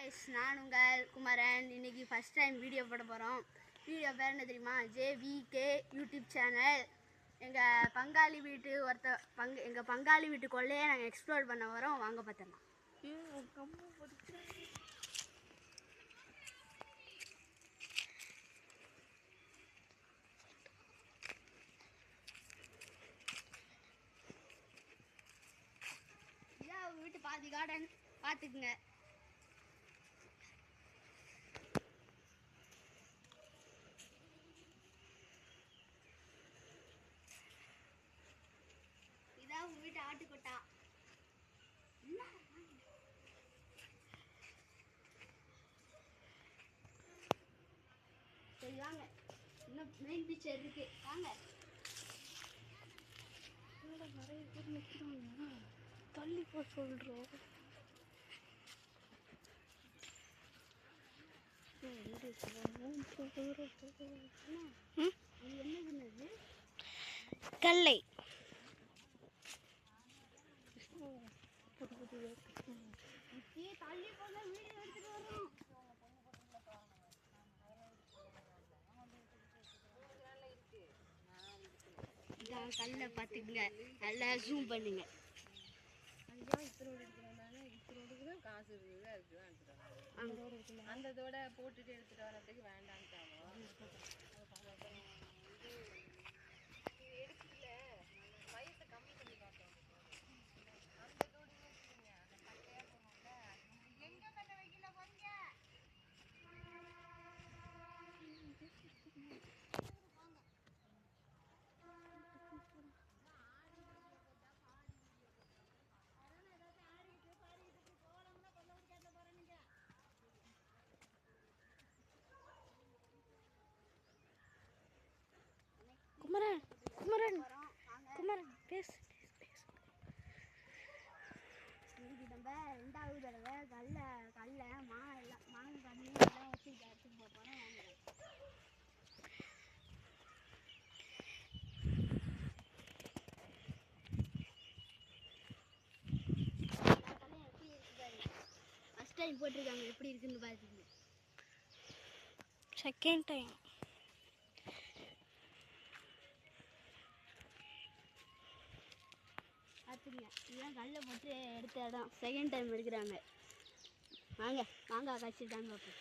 Guys நான் உங்கள் குமரன் இன்னைக்கு ஃபர்ஸ்ட் டைம் வீடியோ போட போறோம். வீடியோ பேர் என்ன தெரியுமா? JVK YouTube channel. எங்க பங்காளி வீட்டு கொள்ளையை நாங்க எக்ஸ்ப்ளோர் பண்ண வரோம். வாங்க பார்த்தலாம். இதான் அவங்க வீட்டு பாதி கார்டன் பார்த்துக்குங்க. இதான் உங்க வீட்டு ஆட்டுக்கொட்டா. சரி வாங்க, இன்னும் மெயின் பிக்சர் இருக்கு, வாங்க. நிறைய பேர் நிற்கிறாங்க, தள்ளி போக சொல்கிறோம். என்னது கல்லை தள்ளி போன வீடியோ எடுத்துட்டு வரோம். கல்லை பார்த்துக்குங்க, நல்லா ஜூம் பண்ணுங்க. காசு அந்த இதோட போட்டுட்டு எடுத்துட்டு வரதுக்கு வேண்டான்ட்டாங்க. வயசை கம்மி பண்ணி காட்டுவோம். அந்த தோடி அந்த கட்டையா போனோம்ல, எங்க கட்ட வைக்கல பாருங்க. குமரன் குமரன் குமரன் பேசு. இன்னைக்கு நம்ம 2வது தடவை கல்லை மாங்க கண்ணு எல்லாம் வச்சு எடுத்துட்டு போகிறோம். ஃபர்ஸ்ட் டைம் போட்டிருக்காங்க, எப்படி இருக்குன்னு பார்த்துக்கங்க. செகண்ட் டைம் பார்த்துங்க, இதுதான் கல்லை போட்டு எடுத்த இடம். செகண்ட் டைம் எடுக்கிறாங்க. வாங்க மாங்காய் காய்ச்சிட்டாங்க பார்ப்போம்.